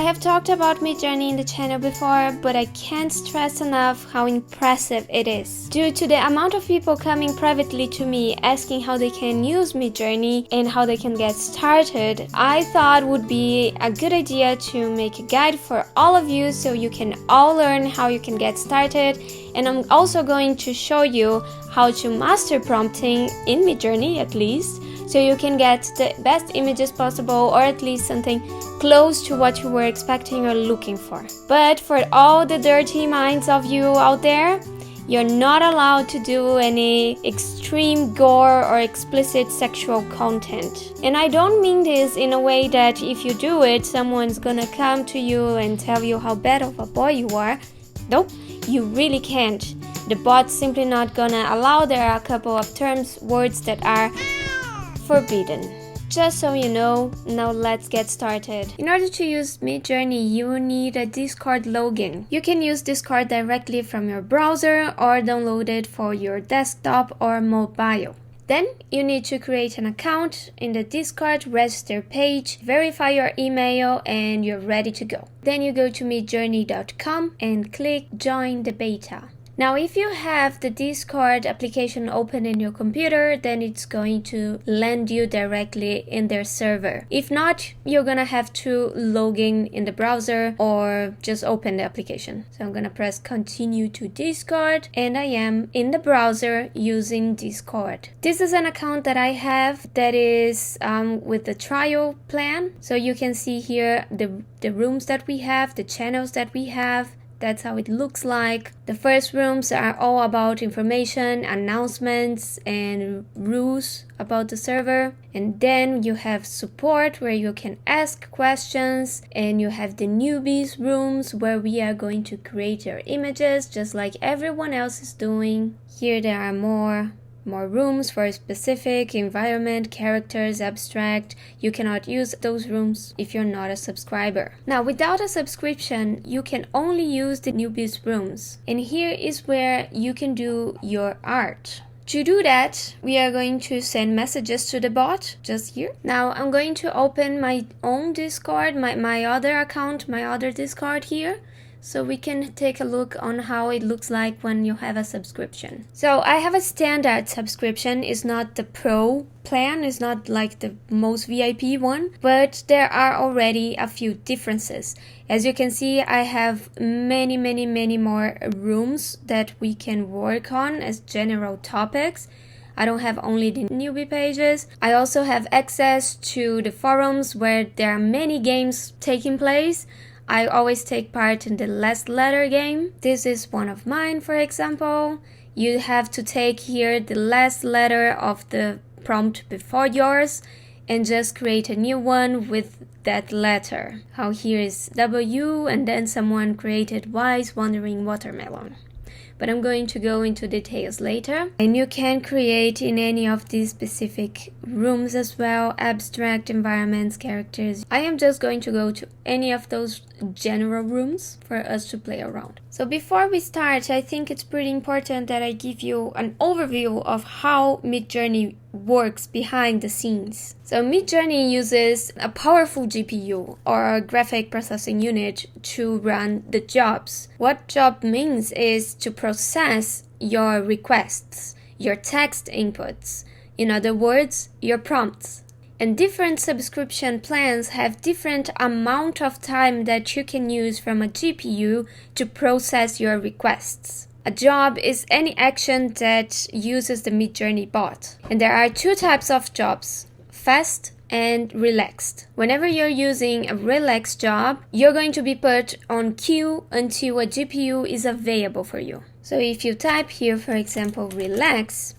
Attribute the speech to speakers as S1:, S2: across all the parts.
S1: have talked about Midjourney in the channel before, but I can't stress enough how impressive it is. Due to the amount of people coming privately to me asking how they can use Midjourney and how they can get started, I thought would be a good idea to make a guide for all of you so you can all learn how you can get started. And I'm also going to show you how to master prompting in Midjourney at least, so you can get the best images possible, or at least something close to what you were expecting or looking for. But for all the dirty minds of you out there, you're not allowed to do any extreme gore or explicit sexual content. And I don't mean this in a way that if you do it, someone's gonna come to you and tell you how bad of a boy you are. Nope, you really can't. The bot's simply not gonna allow. There are a couple of words that are forbidden. Just so you know, now let's get started. In order to use Midjourney, you need a Discord login. You can use Discord directly from your browser or download it for your desktop or mobile. Then you need to create an account in the Discord register page, verify your email, and you're ready to go. Then you go to midjourney.com and click join the beta. Now, if you have the Discord application open in your computer, then it's going to land you directly in their server. If not, you're gonna have to log in the browser or just open the application. So I'm gonna press continue to Discord, and I am in the browser using Discord. This is an account that I have that is with the trial plan. So you can see here the rooms that we have, the channels that we have. That's how it looks like. The first rooms are all about information, announcements, and rules about the server. And then you have support where you can ask questions. And you have the newbies rooms where we are going to create your images just like everyone else is doing. Here there are more rooms for a specific environment, characters, abstract. You cannot use those rooms if you're not a subscriber. Now, without a subscription, you can only use the newbies rooms. And here is where you can do your art. To do that, we are going to send messages to the bot, just here. Now, I'm going to open my own Discord, my other account, my other Discord here, so we can take a look on how it looks like when you have a subscription. So I have a standard subscription. It's not the pro plan, it's not like the most VIP one, but there are already a few differences. As you can see, I have many more rooms that we can work on as general topics. I don't have only the newbie pages. I also have access to the forums where there are many games taking place. I always take part in the last letter game. This is one of mine, for example. You have to take here the last letter of the prompt before yours and just create a new one with that letter. How here is W and then someone created Y's Wandering Watermelon. But I'm going to go into details later. And you can create in any of these specific rooms as well, abstract environments, characters. I am just going to go to any of those general rooms for us to play around. So before we start, I think it's pretty important that I give you an overview of how Midjourney works behind the scenes. So Midjourney uses a powerful GPU or a graphic processing unit to run the jobs. What job means is to process your requests, your text inputs, in other words, your prompts. And different subscription plans have different amount of time that you can use from a GPU to process your requests. A job is any action that uses the Midjourney bot. And there are two types of jobs, fast and relaxed. Whenever you're using a relaxed job, you're going to be put on queue until a GPU is available for you. So if you type here, for example, relax,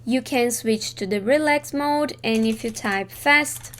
S1: you can switch to the relax mode, and if you type fast,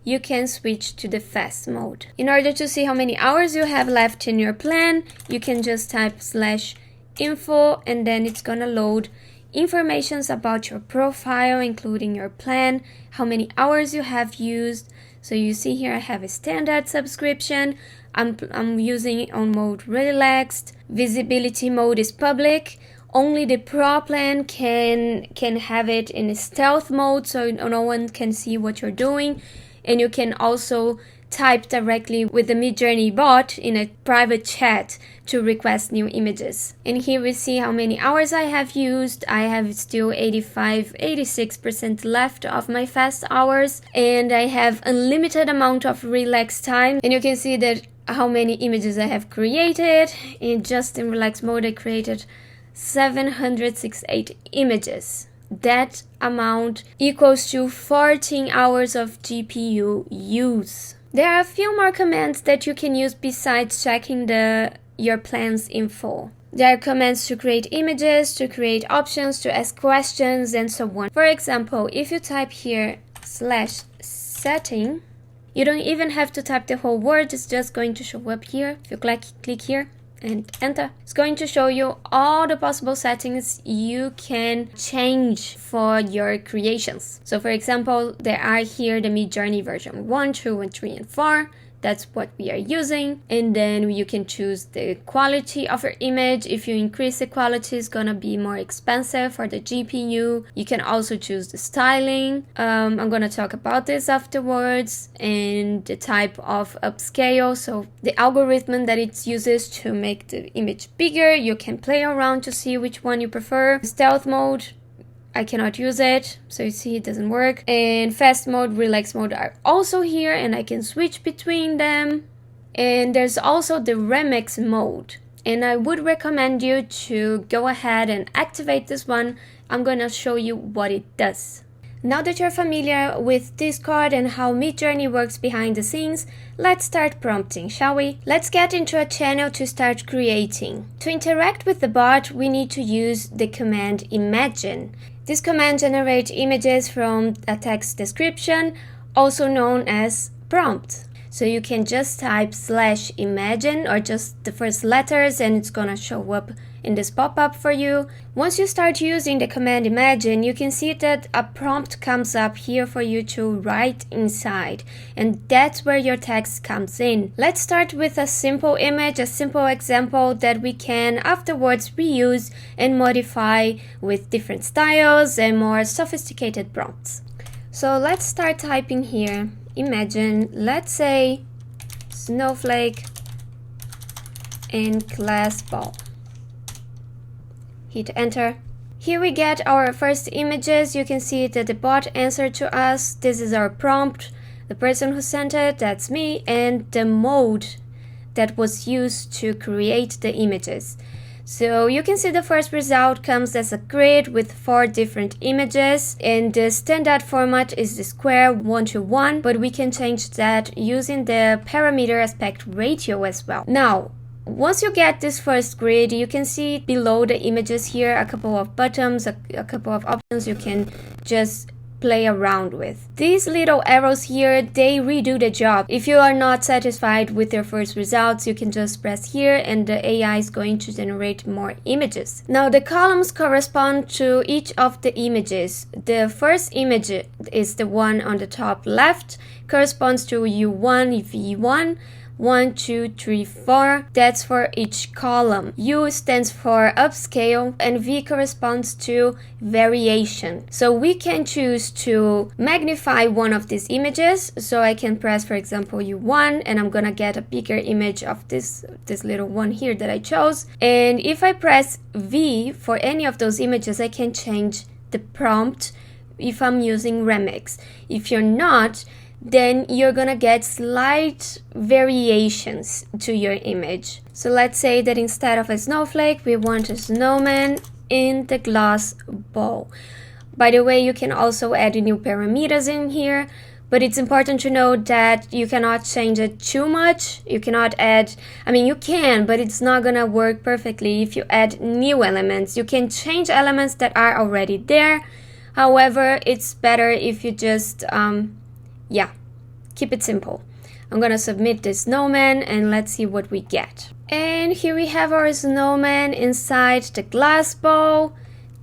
S1: you can switch to the fast mode. In order to see how many hours you have left in your plan, you can just type /info, and then it's gonna load informations about your profile, including your plan, how many hours you have used. So you see here I have a standard subscription. I'm using it on mode relaxed. Visibility mode is public. Only the Pro plan can have it in stealth mode, so no one can see what you're doing. And you can also type directly with the Midjourney bot in a private chat to request new images. And here we see how many hours I have used. I have still 86% left of my fast hours, and I have unlimited amount of relax time. And you can see that how many images I have created. In relax mode, I created 768 images. That amount equals to 14 hours of GPU use. There are a few more commands that you can use besides checking your plans info. There are commands to create images, to create options, to ask questions, and so on. For example, if you type here /setting, you don't even have to type the whole word, it's just going to show up here. If you click here and enter, it's going to show you all the possible settings you can change for your creations. So for example, there are here the Midjourney version 1, 2, and 3, and 4. That's what we are using. And then you can choose the quality of your image. If you increase the quality, it's gonna be more expensive for the GPU. You can also choose the styling. I'm gonna talk about this afterwards, and the type of upscale. So the algorithm that it uses to make the image bigger, you can play around to see which one you prefer. Stealth mode, I cannot use it, so you see it doesn't work. And fast mode, relax mode are also here, and I can switch between them. And there's also the remix mode, and I would recommend you to go ahead and activate this one. I'm gonna show you what it does. Now that you're familiar with Discord and how Midjourney works behind the scenes, let's start prompting, shall we? Let's get into a channel to start creating. To interact with the bot, we need to use the command imagine. This command generates images from a text description, also known as prompt. So you can just type /imagine or just the first letters, and it's gonna show up in this pop-up for you. Once you start using the command imagine, you can see that a prompt comes up here for you to write inside, and that's where your text comes in. Let's start with a simple image, a simple example that we can afterwards reuse and modify with different styles and more sophisticated prompts. So let's start typing here imagine, let's say snowflake and glass ball. Hit enter. Here we get our first images. You can see that the bot answered to us. This is our prompt. The person who sent it, that's me, and the mode that was used to create the images. So you can see the first result comes as a grid with 4 different images, and the standard format is the square 1:1, but we can change that using the parameter aspect ratio as well. Now, once you get this first grid, you can see below the images here a couple of buttons, a couple of options you can just play around with. These little arrows here, they redo the job. If you are not satisfied with your first results, you can just press here and the AI is going to generate more images. Now the columns correspond to each of the images. The first image is the one on the top left, corresponds to U1, V1, 1, 2, 3, 4. That's for each column. U stands for upscale and V corresponds to variation. So we can choose to magnify one of these images. So I can press, for example, U1, and I'm gonna get a bigger image of this little one here that I chose. And if I press V for any of those images, I can change the prompt if I'm using Remix. If you're not, then you're gonna get slight variations to your image. So let's say that instead of a snowflake, we want a snowman in the glass bowl. By the way, you can also add new parameters in here, but it's important to note that you cannot change it too much. You cannot add, you can, but it's not gonna work perfectly if you add new elements. You can change elements that are already there. However, it's better if you just keep it simple. I'm gonna submit the snowman and let's see what we get. And here we have our snowman inside the glass bowl.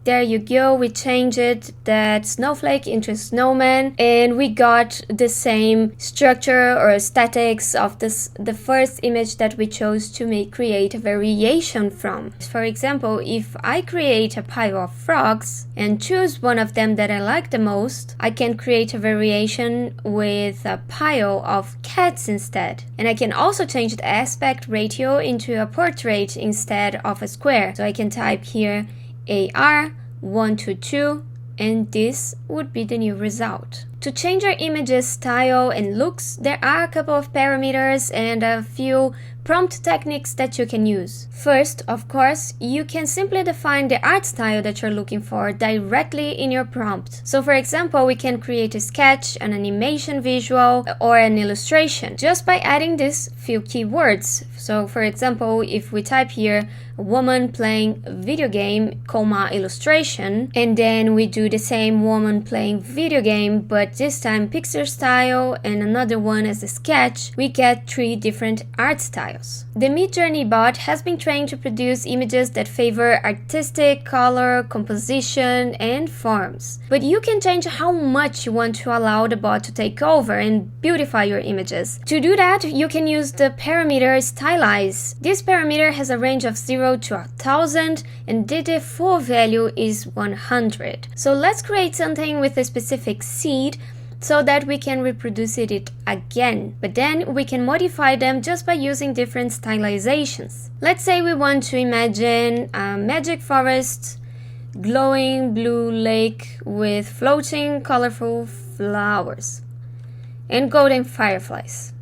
S1: there you go, we changed that snowflake into a snowman, and we got the same structure or aesthetics of the first image that we chose to create a variation from. For example, if I create a pile of frogs and choose one of them that I like the most, I can create a variation with a pile of cats instead. And I can also change the aspect ratio into a portrait instead of a square. So I can type here AR 122, and this would be the new result. To change your image's style and looks, there are a couple of parameters and a few prompt techniques that you can use. First, of course, you can simply define the art style that you're looking for directly in your prompt. So for example, we can create a sketch, an animation visual, or an illustration just by adding these few keywords. So for example, if we type here a woman playing a video game, illustration, and then we do the same woman playing video game, but this time picture style and another one as a sketch, we get 3 different art styles. The Midjourney bot has been trained to produce images that favor artistic color, composition, and forms. But you can change how much you want to allow the bot to take over and beautify your images. To do that, you can use the parameter Stylize. This parameter has a range of 0 to 1000, and the default value is 100. So let's create something with a specific seed so that we can reproduce it again, but then we can modify them just by using different stylizations. Let's say we want to imagine a magic forest, glowing blue lake with floating colorful flowers and golden fireflies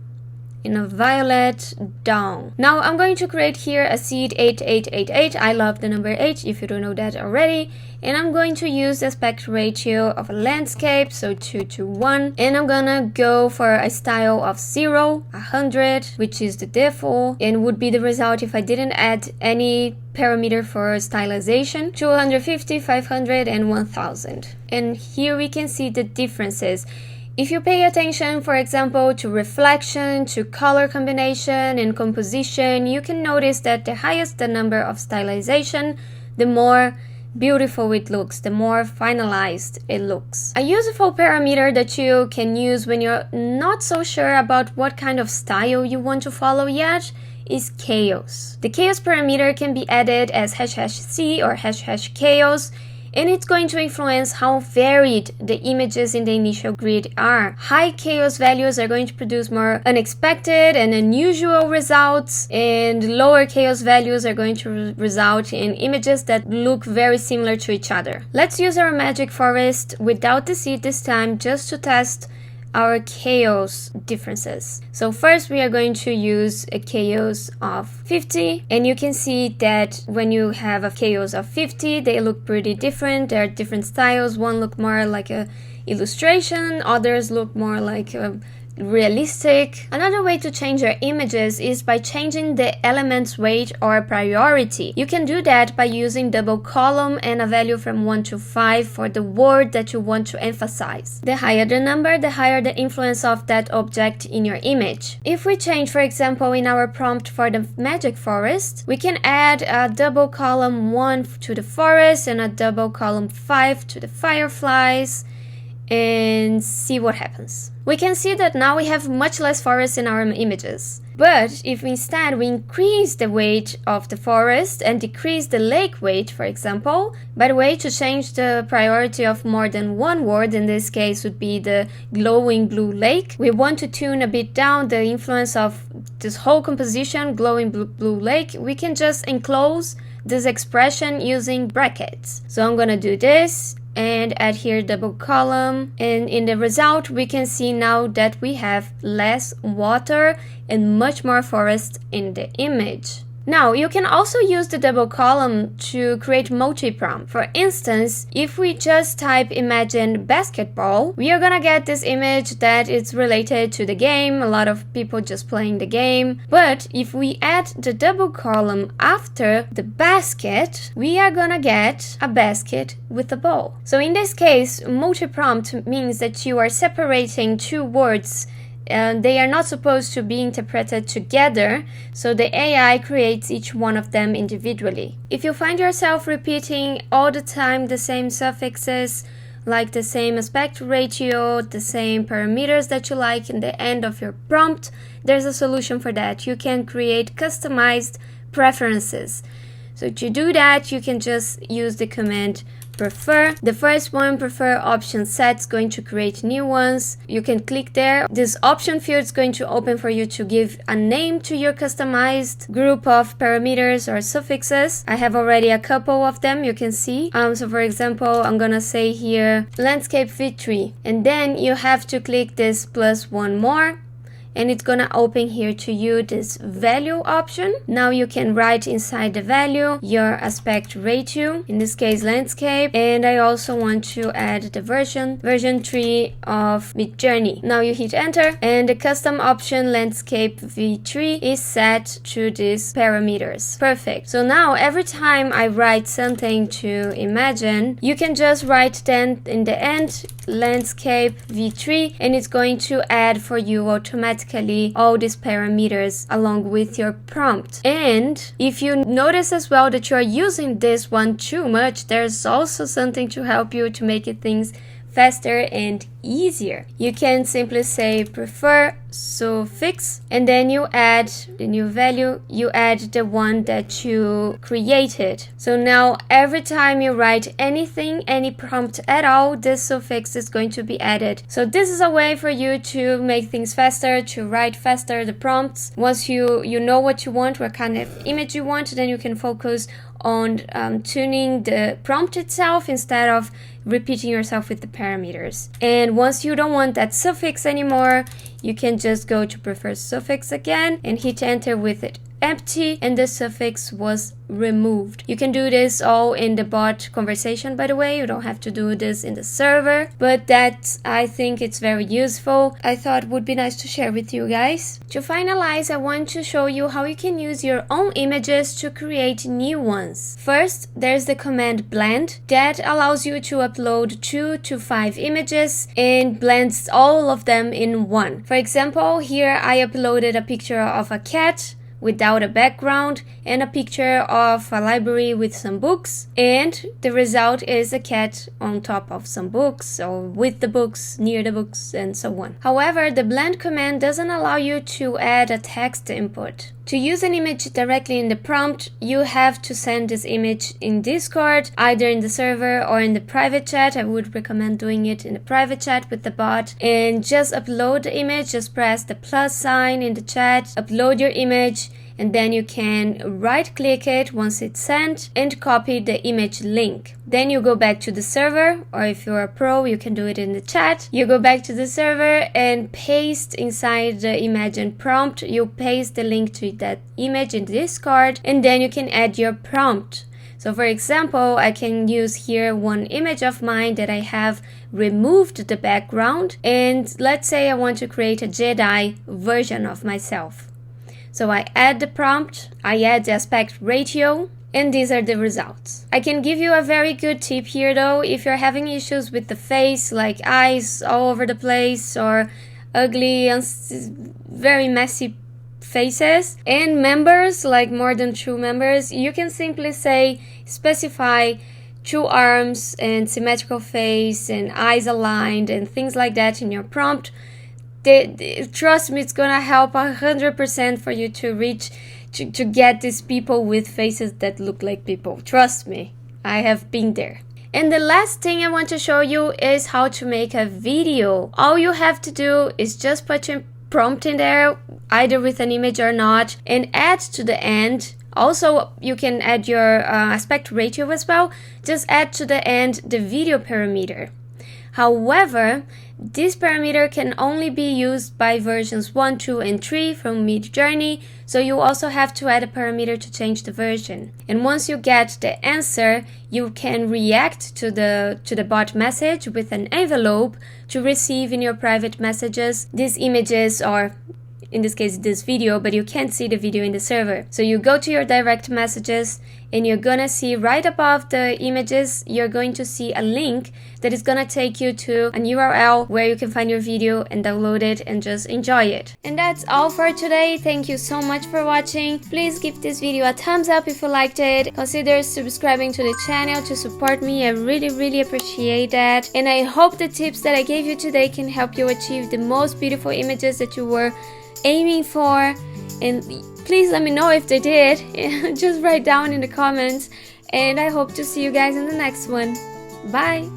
S1: in a violet dawn. Now I'm going to create here a seed 8888. I love the number 8 if you don't know that already. And I'm going to use the aspect ratio of a landscape, so 2 to 1. And I'm gonna go for a style of 0, 100, which is the default, and would be the result if I didn't add any parameter for stylization, 250, 500, and 1000. And here we can see the differences. If you pay attention, for example, to reflection, to color combination and composition, you can notice that the higher the number of stylization, the more beautiful it looks, the more finalized it looks. A useful parameter that you can use when you're not so sure about what kind of style you want to follow yet is chaos. The chaos parameter can be added as #C or #chaos, and it's going to influence how varied the images in the initial grid are. High chaos values are going to produce more unexpected and unusual results, and lower chaos values are going to result in images that look very similar to each other. Let's use our magic forest without the seed this time, just to test our chaos differences. So first we are going to use a chaos of 50, and you can see that when you have a chaos of 50, they look pretty different. There are different styles. One look more like a illustration, others look more like a realistic. Another way to change your images is by changing the element's weight or priority. You can do that by using double column and a value from 1 to 5 for the word that you want to emphasize. The higher the number, the higher the influence of that object in your image. If we change, for example, in our prompt for the magic forest, we can add a double column 1 to the forest and a double column 5 to the fireflies, and see what happens. We can see that now we have much less forest in our images. But if instead we increase the weight of the forest and decrease the lake weight, for example, by the way, to change the priority of more than one word, in this case would be the glowing blue lake, we want to tune a bit down the influence of this whole composition, glowing blue lake, we can just enclose this expression using brackets. So I'm gonna do this and add here double column, and in the result we can see now that we have less water and much more forest in the image. Now, you can also use the double column to create multi-prompt. For instance, if we just type imagine basketball, we are gonna get this image that is related to the game, a lot of people just playing the game. But if we add the double column after the basket, we are gonna get a basket with a ball. So in this case, multi-prompt means that you are separating two words they are not supposed to be interpreted together, so the AI creates each one of them individually. If you find yourself repeating all the time the same suffixes, like the same aspect ratio, the same parameters that you like in the end of your prompt, there's a solution for that. You can create customized preferences. So to do that, you can just use the command prefer. The first one, prefer option set, is going to create new ones. You can click there. This option field is going to open for you to give a name to your customized group of parameters or suffixes. I have already a couple of them, you can see. So for example, I'm gonna say here landscape v3, and then you have to click this plus one more, and it's gonna open here to you this value option. Now you can write inside the value your aspect ratio, in this case landscape, and I also want to add the version 3 of Midjourney. Now you hit enter, and the custom option landscape v3 is set to these parameters. Perfect. So now every time I write something to Imagine, you can just write then in the end landscape v3, and it's going to add for you automatically all these parameters along with your prompt. And if you notice as well that you're using this one too much, there's also something to help you to make it things faster and easier. You can simply say prefer suffix, and then you add the new value, you add the one that you created. So now every time you write anything, any prompt at all, this suffix is going to be added. So this is a way for you to make things faster, to write faster the prompts. Once you know what you want, what kind of image you want, then you can focus on tuning the prompt itself instead of repeating yourself with the parameters. And once you don't want that suffix anymore, you can just go to prefer suffix again and hit enter with it empty, and the suffix was removed. You can do this all in the bot conversation, by the way. You don't have to do this in the server, but that I think it's very useful. I thought it would be nice to share with you guys. To finalize, I want to show you how you can use your own images to create new ones. First, there's the command blend that allows you to upload 2 to 5 images and blends all of them in one. For example, here I uploaded a picture of a cat without a background and a picture of a library with some books, and the result is a cat on top of some books or with the books, near the books, and so on. However, the blend command doesn't allow you to add a text input. To use an image directly in the prompt, you have to send this image in Discord, either in the server or in the private chat. I would recommend doing it in the private chat with the bot, and just upload the image. Just press the plus sign in the chat, upload your image, and then you can right click it once it's sent and copy the image link. Then you go back to the server, or if you're a pro, you can do it in the chat. You go back to the server and paste inside the Imagine prompt. You paste the link to that image in Discord, and then you can add your prompt. So for example, I can use here one image of mine that I have removed the background, and let's say I want to create a Jedi version of myself. So I add the prompt, I add the aspect ratio, and these are the results. I can give you a very good tip here though. If you're having issues with the face, like eyes all over the place, or ugly and very messy faces, and members, like more than 2 members, you can simply say specify 2 arms and symmetrical face and eyes aligned and things like that in your prompt. Trust me, it's gonna help 100% for you to reach to get these people with faces that look like people. Trust me, I have been there. And the last thing I want to show you is how to make a video. All you have to do is just put your prompt in there, either with an image or not, and add to the end. Also, you can add your aspect ratio as well. Just add to the end the video parameter. However, this parameter can only be used by versions 1, 2, and 3 from Midjourney, so you also have to add a parameter to change the version. And once you get the answer, you can react to the bot message with an envelope to receive in your private messages these images, or in this case this video, but you can't see the video in the server. So you go to your direct messages and you're gonna see right above the images, you're going to see a link that is gonna take you to an URL where you can find your video and download it and just enjoy it. And that's all for today. Thank you so much for watching. Please give this video a thumbs up if you liked it. Consider subscribing to the channel to support me. I really appreciate that. And I hope the tips that I gave you today can help you achieve the most beautiful images that you were aiming for. And please let me know if they did. Just write down in the comments. And I hope to see you guys in the next one. Bye!